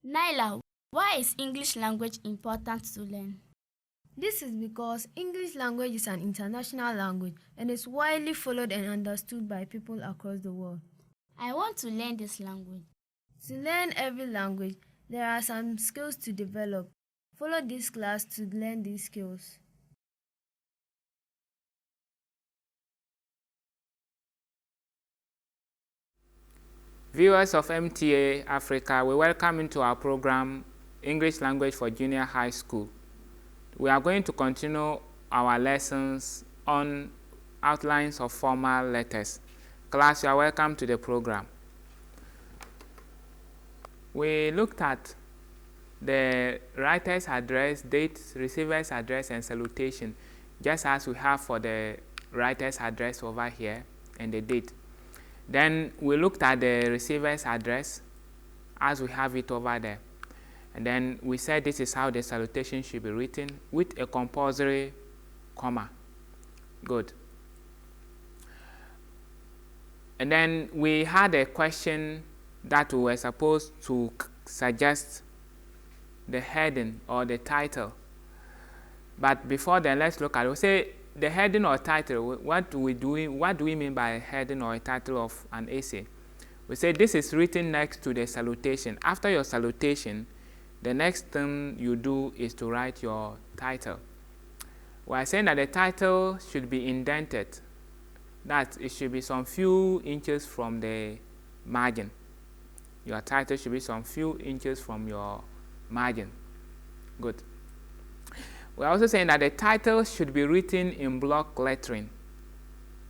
Naila, why is English language important to learn? This is because English language is an international language and is widely followed and understood by people across the world. I want to learn this language. To learn every language, there are some skills to develop. Follow this class to learn these skills. Viewers of MTA Africa, we welcome you to our program, English Language for Junior High School. We are going to continue our lessons on outlines of formal letters. Class, you are welcome to the program. We looked at the writer's address, date, receiver's address, and salutation, just as we have for the writer's address over here and the date. Then we looked at the receiver's address as we have it over there. And then we said this is how the salutation should be written with a compulsory comma. Good. And then we had a question that we were supposed to suggest the heading or the title. But before then, let's look at it. We say the heading or title. What do we mean by a heading or a title of an essay? We say this is written next to the salutation. After your salutation, the next thing you do is to write your title. We are saying that the title should be indented, that it should be some few inches from the margin. Your title should be some few inches from your margin. Good. We are also saying that the title should be written in block lettering.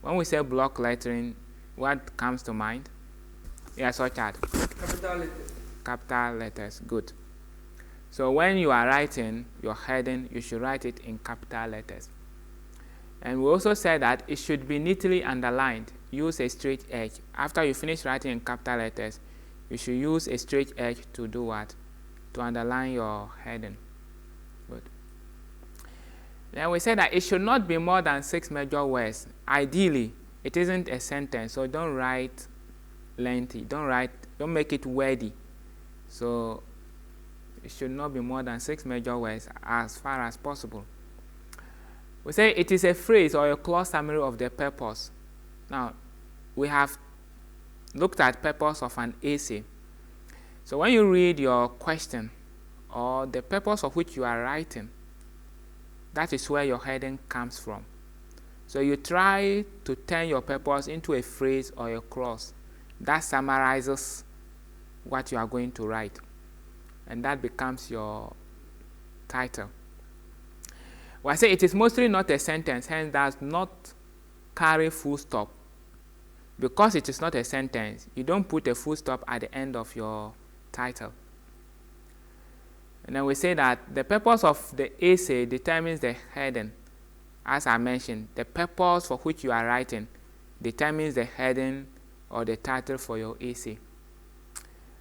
When we say block lettering, what comes to mind? Yes, Ochad. Capital letters. Capital letters. Good. So when you are writing your heading, you should write it in capital letters. And we also said that it should be neatly underlined. Use a straight edge. After you finish writing in capital letters, you should use a straight edge to do what? To underline your heading. Good. Then we said that it should not be more than 6 major words. Ideally, it isn't a sentence, so don't write lengthy. Don't make it wordy. So it should not be more than 6 major words as far as possible. We say it is a phrase or a clause summary of the purpose. Now, we have looked at purpose of an essay. So when you read your question or the purpose of which you are writing, that is where your heading comes from. So you try to turn your purpose into a phrase or a clause that summarizes what you are going to write. And that becomes your title. Well, I say it is mostly not a sentence, hence does not carry full stop. Because it is not a sentence, you don't put a full stop at the end of your title. And then we say that the purpose of the essay determines the heading. As I mentioned, the purpose for which you are writing determines the heading or the title for your essay.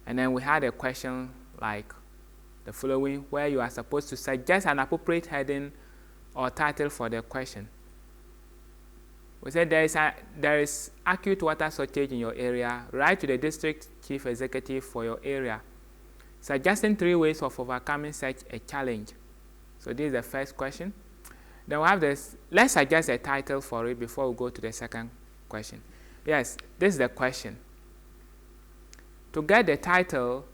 And then we had a question like the following, where you are supposed to suggest an appropriate heading or title for the question. We said there is acute water shortage in your area. Write to the district chief executive for your area, suggesting 3 ways of overcoming such a challenge. So this is the first question. Then we have this. Let's suggest a title for it before we go to the second question. Yes, this is the question. To get the title,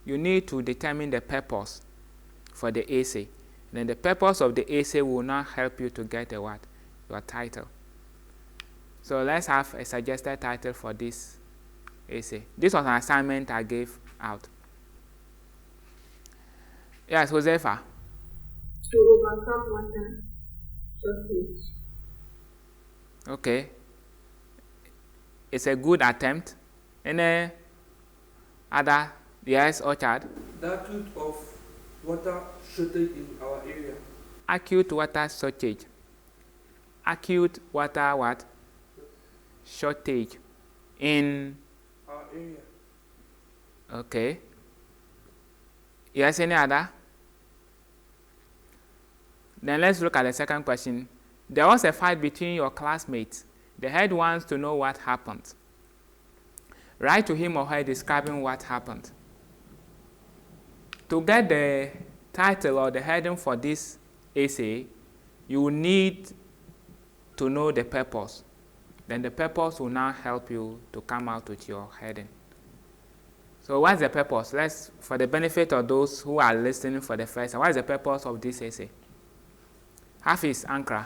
you need to determine the purpose for the essay. And then the purpose of the essay will now help you to get your title. So let's have a suggested title for this essay. This was an assignment I gave out. Yes, Josefa. To overcome water shortage. Okay. It's a good attempt. Any other? Yes, Orchard? The acute of water shortage in our area. Acute water shortage. Acute water what? Shortage in Our area. Okay. Yes, any other? Then let's look at the second question. There was a fight between your classmates. The head wants to know what happened. Write to him or her describing what happened. to get the title or the heading for this essay, you need to know the purpose. Then the purpose will now help you to come out with your heading. So what's the purpose? For the benefit of those who are listening for the first time, what is the purpose of this essay? Hafiz, Ankara.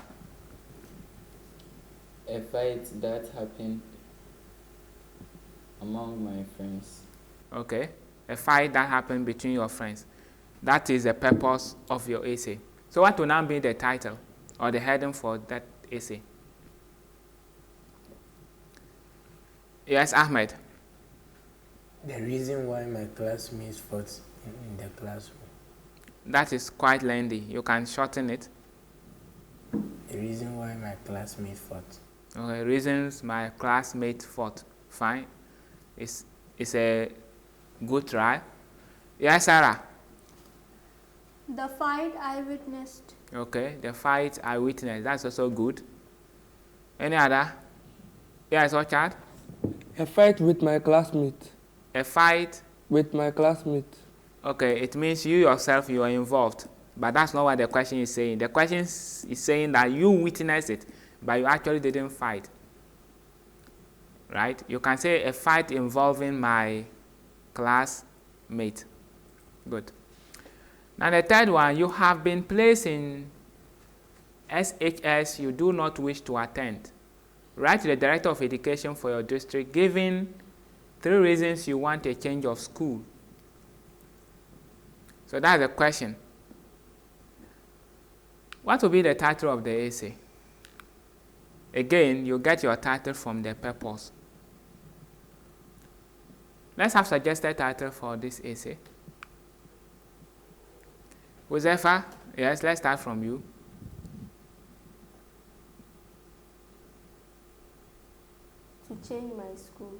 A fight that happened among my friends. Okay, a fight that happened between your friends. That is the purpose of your essay. So what will now be the title or the heading for that essay? Yes, Ahmed. The reason why my classmates fought in the classroom. That is quite lengthy. You can shorten it. The reason why my classmates fought. Okay, reasons my classmates fought. Fine. It's a good try. Yes, Sarah. The fight I witnessed. Okay, the fight I witnessed. That's also good. Any other? Yes, Ochard? A fight with my classmate. A fight? With my classmate. Okay, it means you yourself, you are involved. But that's not what the question is saying. The question is saying that you witnessed it, but you actually didn't fight. Right? You can say a fight involving my classmate. Good. Now the third one, you have been placed in SHS you do not wish to attend. Write to the Director of Education for your district, giving 3 reasons you want a change of school. So that's the question. What will be the title of the essay? Again, you get your title from the purpose. Let's have suggested title for this essay. Josefa, yes, let's start from you. To change my school.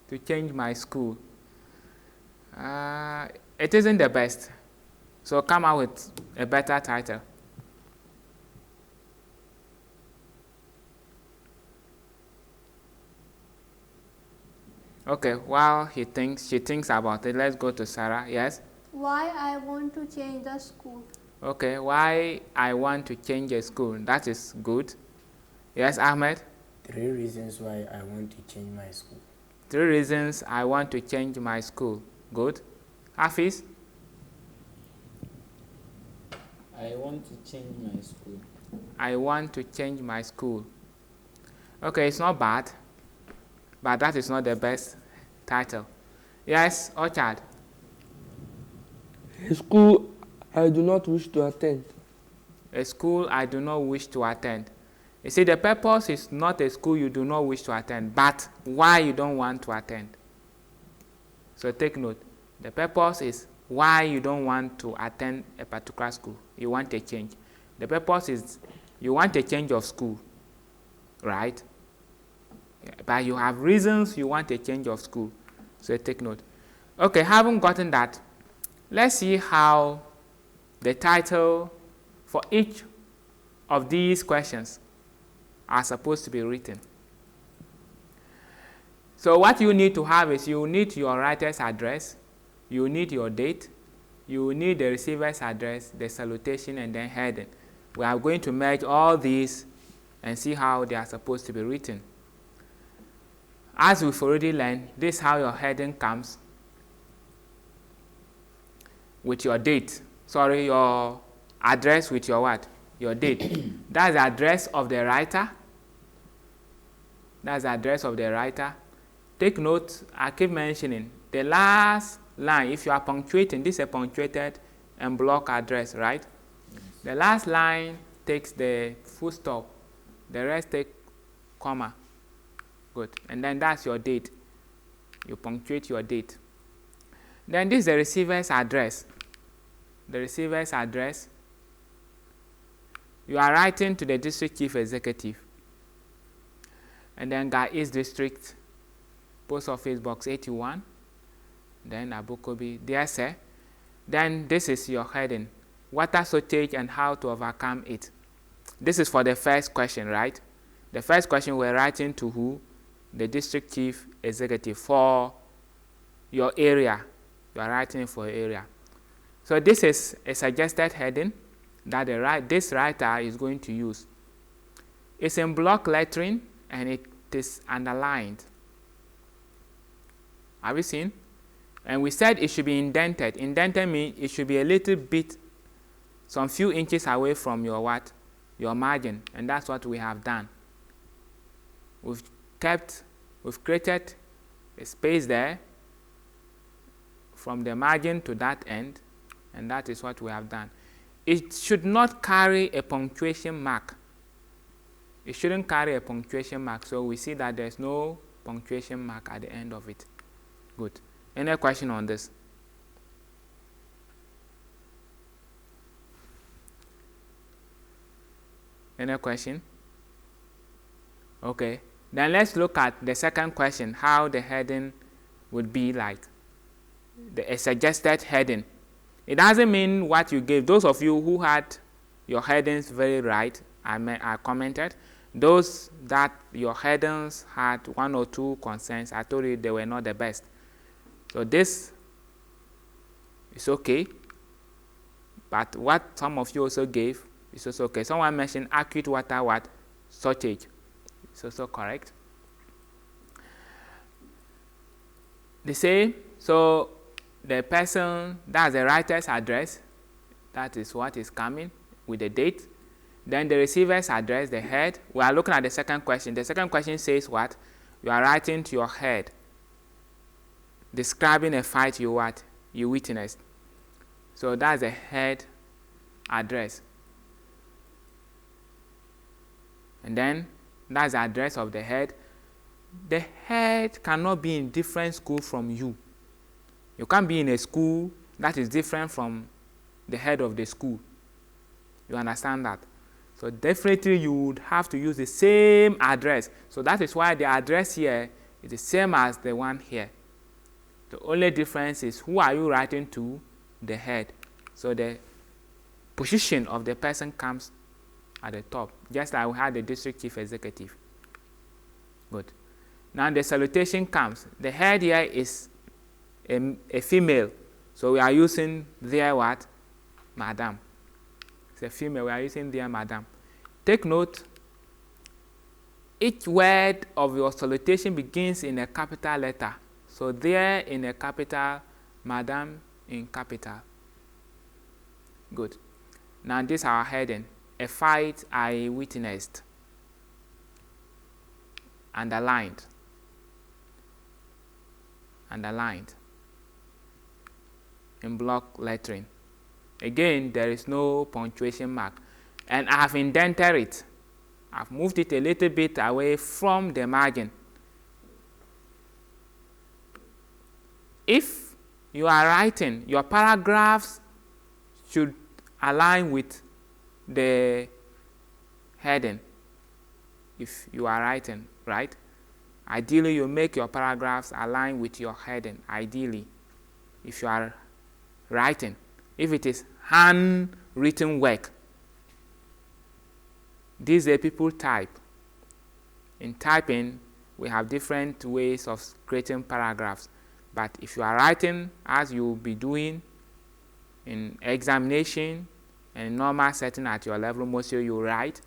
To change my school. It isn't the best. So come out with a better title. Okay, while she thinks about it, let's go to Sarah. Yes? Why I want to change the school. Okay, why I want to change a school. That is good. Yes, Ahmed? 3 reasons why I want to change my school. 3 reasons I want to change my school. Good. Hafiz? I want to change my school. I want to change my school. Okay, it's not bad, but that is not the best title. Yes, Orchard? A school I do not wish to attend. A school I do not wish to attend. You see, the purpose is not a school you do not wish to attend, but why you don't want to attend. So take note. The purpose is why you don't want to attend a particular school. You want a change. The purpose is you want a change of school, right? But you have reasons you want a change of school. So take note. Okay, having gotten that, let's see how the title for each of these questions are supposed to be written. So what you need to have is you need your writer's address, you need your date, you need the receiver's address, the salutation, and then heading. We are going to merge all these and see how they are supposed to be written. As we've already learned, this is how your heading comes with your date. Sorry, your address with your what? Your date. That's the address of the writer. That's the address of the writer. Take note, I keep mentioning, the last line, if you are punctuating, this is a punctuated and block address, right? Yes. The last line takes the full stop. The rest take comma. Good. And then that's your date. You punctuate your date. Then this is the receiver's address. The receiver's address. You are writing to the district chief executive. And then East District, Post Office Box 81. Then Abukobi, dear sir. Then this is your heading. Water shortage and how to overcome it. This is for the first question, right? The first question we're writing to who? The district chief executive for your area. You are writing for your area. So this is a suggested heading that this writer is going to use. It's in block lettering and it is underlined. Have you seen? And we said it should be indented. Indented means it should be a little bit, some few inches away from your what? Your margin. And that's what we have done. We've created a space there from the margin to that end, and that is what we have done. It should not carry a punctuation mark. It shouldn't carry a punctuation mark, so we see that there's no punctuation mark at the end of it. Good. Any question on this? Any question? Okay. Then let's look at the second question, how the heading would be like. A suggested heading. It doesn't mean what you gave. Those of you who had your headings very right, I commented. Those that your headings had one or two concerns, I told you they were not the best. So this is okay. But what some of you also gave is also okay. Someone mentioned acute water shortage. It's also correct. The same. So the person, that's the writer's address. That is what is coming with the date. Then the receiver's address, the head. We are looking at the second question. The second question says what? You are writing to your head, describing a fight you witnessed. So that's the head address. And then that's the address of the head. The head cannot be in different school from you. You can't be in a school that is different from the head of the school. You understand that? So definitely you would have to use the same address. So that is why the address here is the same as the one here. The only difference is who are you writing to? The head. So the position of the person comes at the top, just like we had the district chief executive. Good. Now the salutation comes. The head here is a female. So we are using there what? Madam. It's a female. We are using there madam. Take note, each word of your salutation begins in a capital letter. So there in a capital, madam in capital. Good. Now this is our heading. A fight I witnessed. Underlined. Underlined. In block lettering. Again, there is no punctuation mark. And I have indented it. I've moved it a little bit away from the margin. If you are writing, your paragraphs should align with the heading. If you are writing, right? Ideally, you make your paragraphs align with your heading. Ideally, if you are writing. If it is handwritten work, these are people type. In typing, we have different ways of creating paragraphs. But if you are writing as you will be doing in examination and normal setting at your level, most of you write,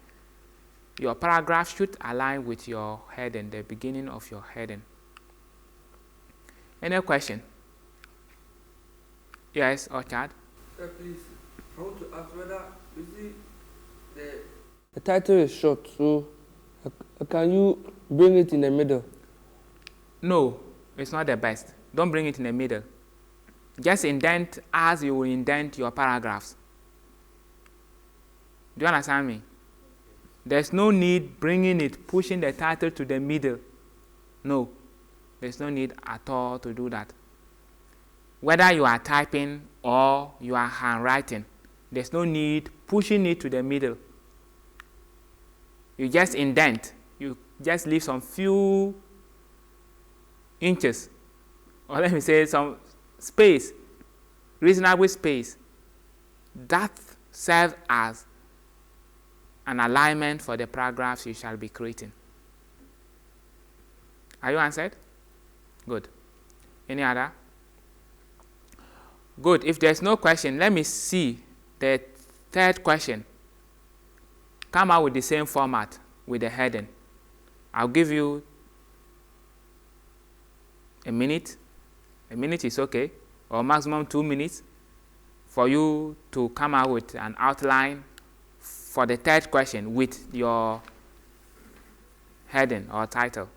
your paragraph should align with your heading, the beginning of your heading. Any question? Yes, Orchard? Please, I want to ask whether you see The title is short, so can you bring it in the middle? No, it's not the best. Don't bring it in the middle. Just indent as you will indent your paragraphs. Do you understand me? There's no need bringing it, pushing the title to the middle. No, there's no need at all to do that. Whether you are typing or you are handwriting, there's no need pushing it to the middle. You just indent. You just leave some few inches, or let me say some space, reasonable space. That serves as an alignment for the paragraphs you shall be creating. Are you answered? Good. Any other? Good. If there's no question, let me see the third question. Come out with the same format with the heading. I'll give you a minute. A minute is okay, or maximum 2 minutes for you to come out with an outline for the third question with your heading or title.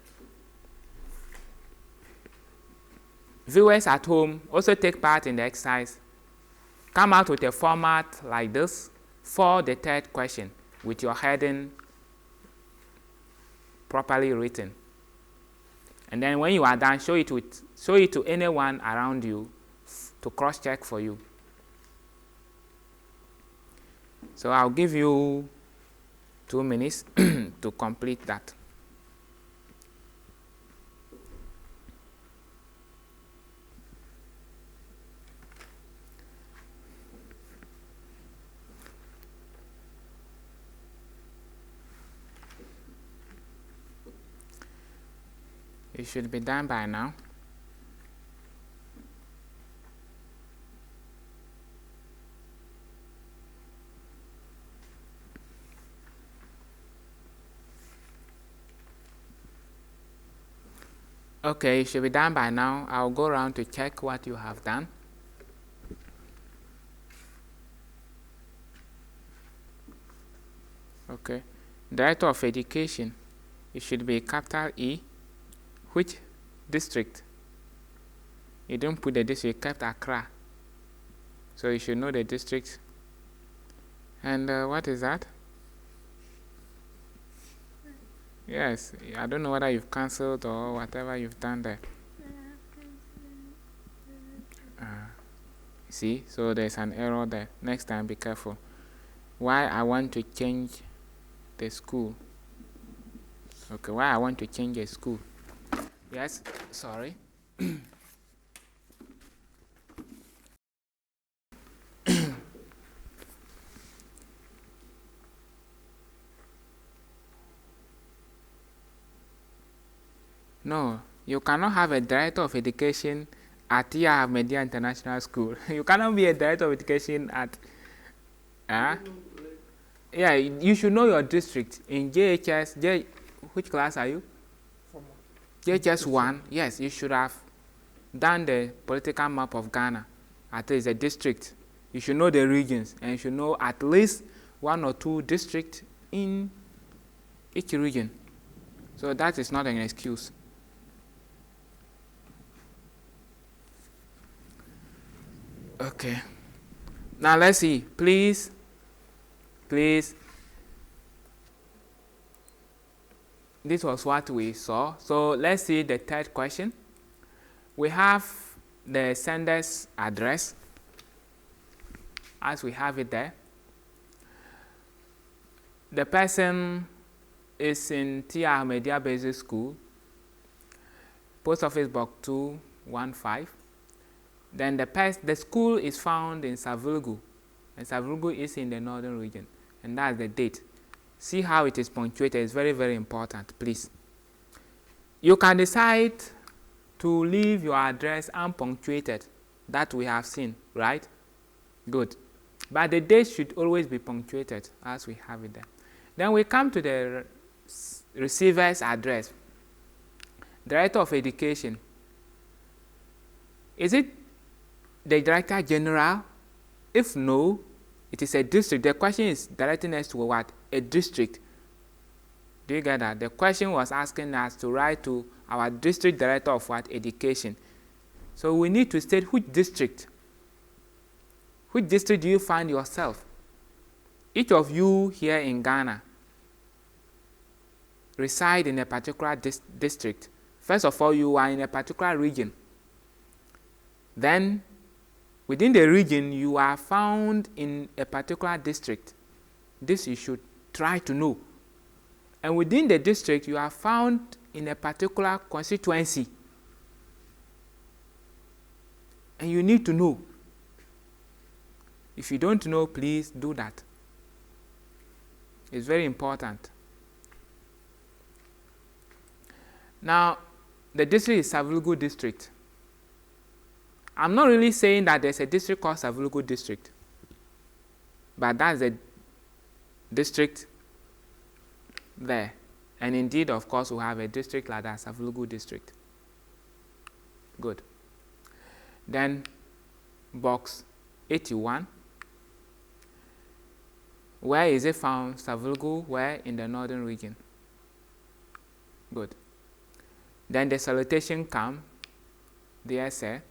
Viewers at home also take part in the exercise. Come out with a format like this for the third question with your heading properly written. And then when you are done, show it to anyone around you to cross-check for you. So I'll give you 2 minutes to complete that. It should be done by now. Okay, it should be done by now. I'll go around to check what you have done. Okay, Director of Education, it should be capital E. Which district? You don't put the district, you kept Accra. So you should know the district. And what is that? Yes, I don't know whether you've cancelled or whatever you've done there. See, so there's an error there. Next time, be careful. Why I want to change the school. Okay, why I want to change the school. Yes, sorry. No, you cannot have a director of education at Ahmadiyya International School. You cannot be a director of education at. Yeah, you should know your district. In JHS, which class are you? JHS 1, yes, you should have done the political map of Ghana, at least a district. You should know the regions, and you should know at least 1 or 2 districts in each region. So that is not an excuse. Okay. Now let's see. Please. This was what we saw. So let's see the third question. We have the sender's address as we have it there. The person is in Tia Ahmadiyya Basic School, Post Office Box 215. Then the school is found in Savulgu, and Savulgu is in the northern region, and that's the date. See how it is punctuated. It's very, very important, please. You can decide to leave your address unpunctuated. That we have seen, right? Good. But the date should always be punctuated as we have it there. Then we come to the receiver's address. Director of Education. Is it the Director General? If no, it is a district. The question is directing us to what? A district. Do you get that? The question was asking us to write to our district director of what? Education. So we need to state which district. Which district do you find yourself? Each of you here in Ghana reside in a particular district. First of all, you are in a particular region. Then, within the region, you are found in a particular district. This you should try to know. And within the district, you are found in a particular constituency. And you need to know. If you don't know, please do that. It's very important. Now, the district is Savulgu district. I'm not really saying that there's a district called Savulugu district, but that's a district there. And indeed, of course, we have a district like that, Savulugu district. Good. Then box 81. Where is it found? Savulugu, where? In the northern region. Good. Then the salutation camp, the essay.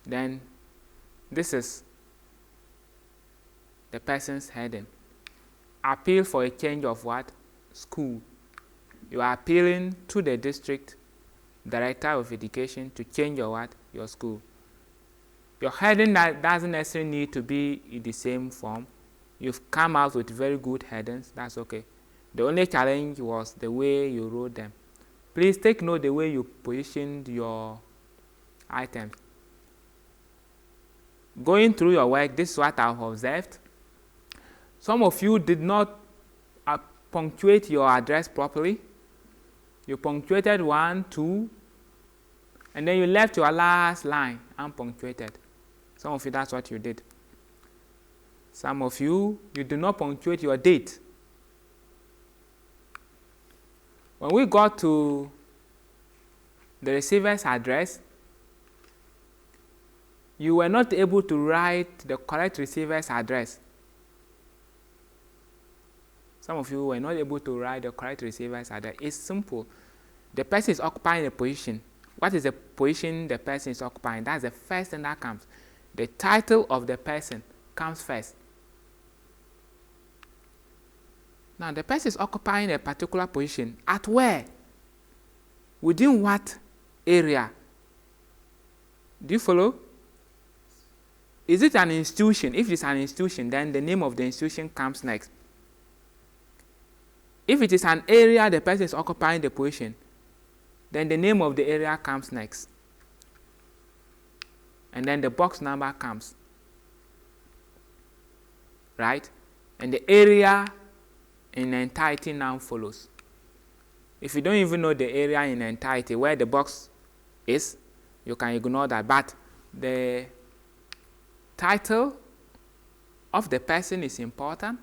Then this is the person's heading. Appeal for a change of what? School. You are appealing to the district director of education to change your what? Your school. Your heading doesn't necessarily need to be in the same form. You've come out with very good headings, that's okay. The only challenge was the way you wrote them. Please take note the way you positioned your items. Going through your work, this is what I've observed. Some of you did not punctuate your address properly. You punctuated 1, 2, and then you left your last line unpunctuated. Some of you, that's what you did. Some of you, you do not punctuate your date. When we got to the receiver's address, you were not able to write the correct receiver's address. Some of you were not able to write the correct receiver's address. It's simple. The person is occupying a position. What is the position the person is occupying? That's the first thing that comes. The title of the person comes first. Now, the person is occupying a particular position. At where? Within what area? Do you follow? Is it an institution? If it's an institution, then the name of the institution comes next. If it is an area the person is occupying the position, then the name of the area comes next. And then the box number comes. Right? And the area in entirety now follows. If you don't even know the area in entirety, where the box is, you can ignore that. But the title of the person is important.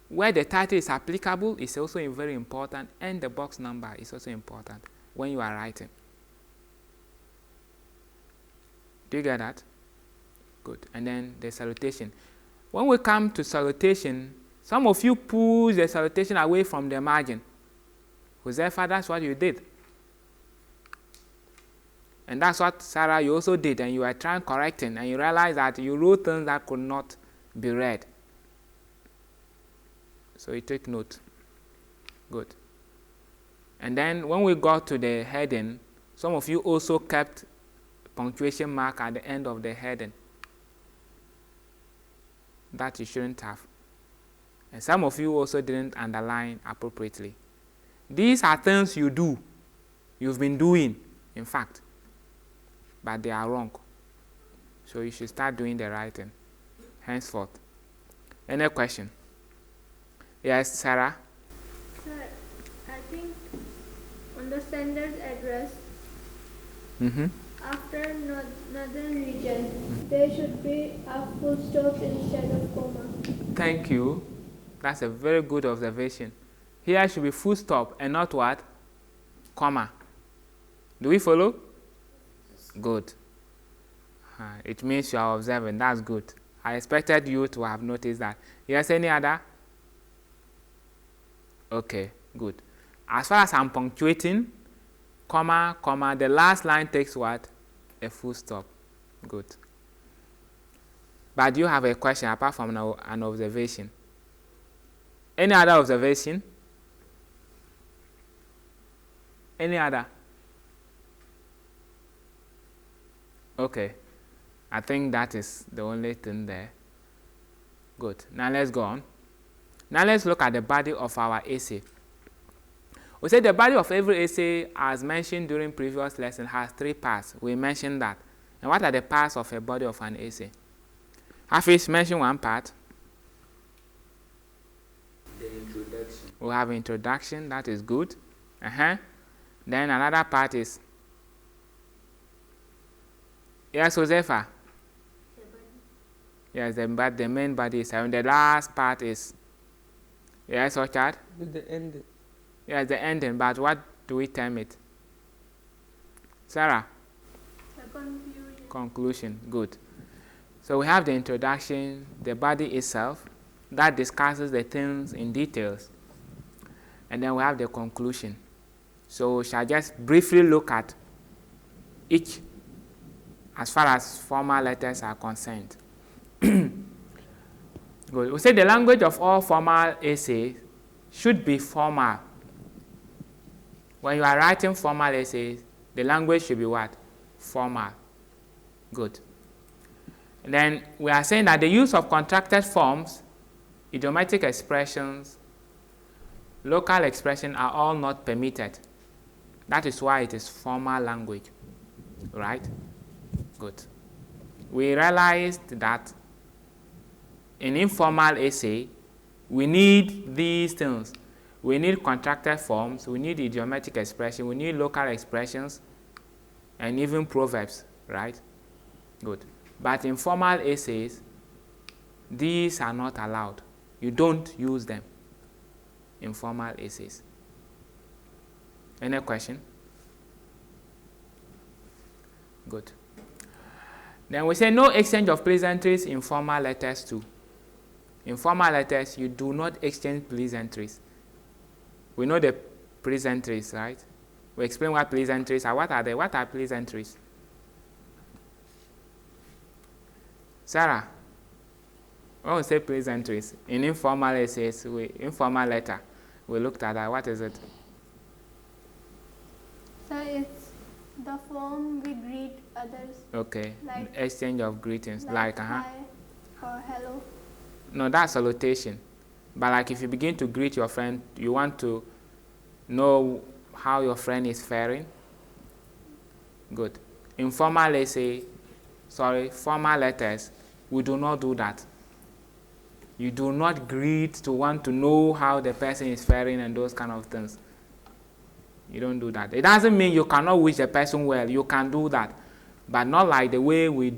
Where the title is applicable is also very important, and the box number is also important when you are writing. Do you get that? Good. And then the salutation. When we come to salutation, some of you push the salutation away from the margin. Josefa, that's what you did. And that's what, Sarah, you also did, and you were trying correcting, and you realized that you wrote things that could not be read. So you take note. Good. And then when we got to the heading, some of you also kept punctuation mark at the end of the heading that you shouldn't have. And some of you also didn't underline appropriately. These are things you do. You've been doing, in fact. But they are wrong. So you should start doing the right thing henceforth. Any question? Yes, Sarah? Sir, I think on the sender's address, after northern region, there should be a full stop instead of comma. Thank you. That's a very good observation. Here should be full stop and not what? Comma. Do we follow? Good. It means you are observing. That's good. I expected you to have noticed that. Yes, any other? Okay, good. As far as I'm punctuating, comma, comma, the last line takes what? A full stop. Good. But do you have a question apart from an observation? Any other observation? Any other? Okay. I think that is the only thing there. Good. Now let's go on. Now let's look at the body of our essay. We said the body of every essay, as mentioned during previous lesson, has 3 parts. We mentioned that. And what are the parts of a body of an essay? Hafiz, mention one part. The introduction. We have introduction. That is good. Then another part is Yes, Josefa? Yes, the main body is 7. The last part is, yes, Ochad? The ending. Yes, the ending, but what do we term it? Sarah? The conclusion. Conclusion, good. So we have the introduction, the body itself, that discusses the things in details. And then we have the conclusion. So we shall just briefly look at each as far as formal letters are concerned. Good. We say the language of all formal essays should be formal. When you are writing formal essays, the language should be what? Formal. Good. And then we are saying that the use of contracted forms, idiomatic expressions, local expressions are all not permitted. That is why it is formal language. Right? Good. We realized that in informal essay, we need these things. We need contracted forms, we need idiomatic expression, we need local expressions, and even proverbs, right? Good. But in formal essays, these are not allowed. You don't use them in formal essays. Any question? Good. Then we say no exchange of pleasantries in formal letters too. In formal letters, you do not exchange pleasantries. We know the pleasantries, right? We explain what pleasantries are. What are they? What are pleasantries? Sarah, when we say pleasantries, in informal essays, informal letter, we looked at that. What is it? So it's the form we greet others. Okay. Like exchange of greetings. Like hi or hello. No, that's salutation. But like if you begin to greet your friend, you want to know how your friend is faring. Good. In formal essay, formal letters, we do not do that. You do not greet to want to know how the person is faring and those kind of things. You don't do that. It doesn't mean you cannot wish the person well. You can do that. But not like the way we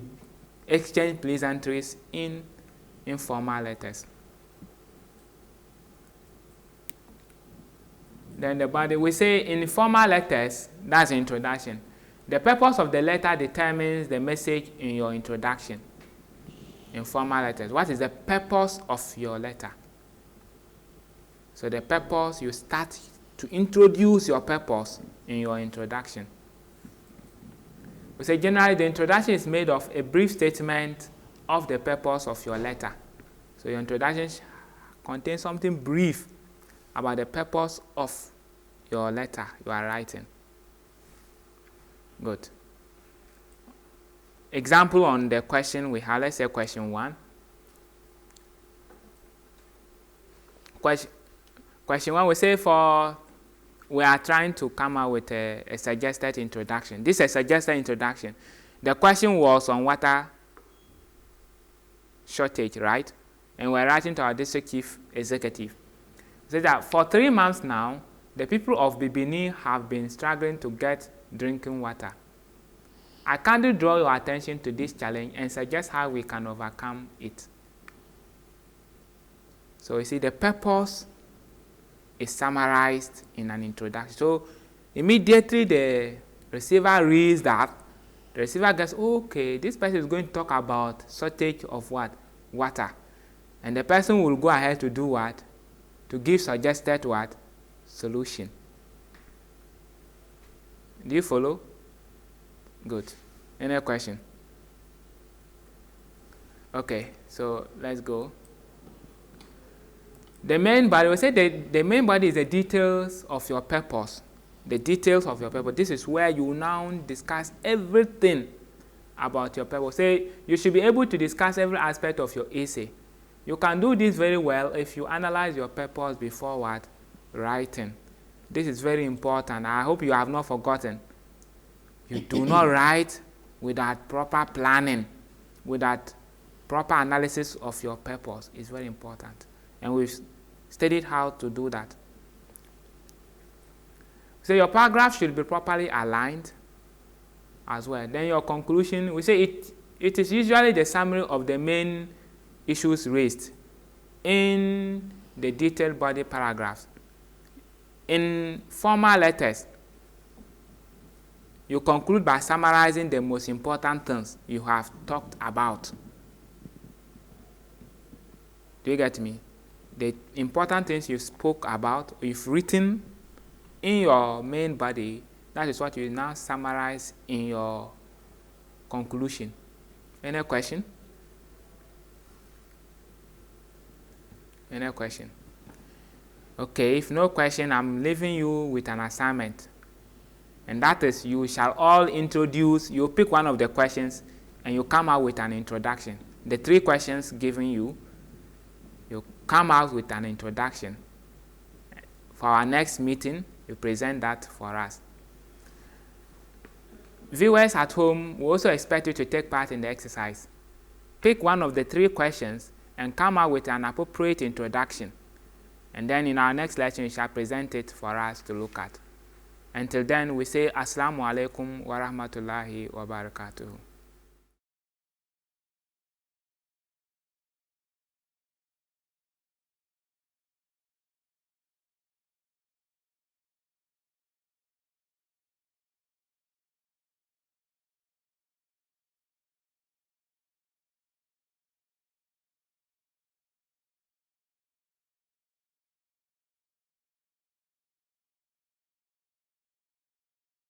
exchange pleasantries in informal letters. Then the body, we say in formal letters, that's introduction. The purpose of the letter determines the message in your introduction. In formal letters, what is the purpose of your letter? So the purpose, you start to introduce your purpose in your introduction. We say generally the introduction is made of a brief statement of the purpose of your letter. So your introduction contains something brief about the purpose of your letter you are writing. Good. Example on the question we have, let's say question 1. Question 1, we say we are trying to come out with a suggested introduction. This is a suggested introduction. The question was on water shortage, right? And we're writing to our district chief executive. It says that for 3 months now, the people of Bibini have been struggling to get drinking water. I kindly draw your attention to this challenge and suggest how we can overcome it. So you see, the purpose is summarized in an introduction. So immediately the receiver reads that, the receiver gets, okay, this person is going to talk about shortage of what? Water. And the person will go ahead to do what? To give suggested what? Solution. Do you follow? Good. Any question? Okay, so let's go. The main body, we say the main body is the details of your purpose. The details of your purpose. This is where you now discuss everything about your purpose. Say you should be able to discuss every aspect of your essay. You can do this very well if you analyze your purpose before what? Writing. This is very important. I hope you have not forgotten. You do not write without proper planning, without proper analysis of your purpose. It's very important. And we've studied how to do that. So your paragraph should be properly aligned. as well. Then your conclusion, we say it is usually the summary of the main issues raised in the detailed body paragraphs. In formal letters, you conclude by summarizing the most important things you have talked about. Do you get me? The important things you spoke about, you've written in your main body, that is what you now summarize in your conclusion. Any question? Any question? Okay, if no question, I'm leaving you with an assignment. And that is, you shall all introduce, you pick one of the questions and you come out with an introduction. The 3 questions given you, you come out with an introduction. For our next meeting, you present that for us. Viewers at home, we also expect you to take part in the exercise. Pick one of the 3 questions and come out with an appropriate introduction. And then in our next lecture, you shall present it for us to look at. Until then, we say Assalamu alaikum wa rahmatullahi wa barakatuhu.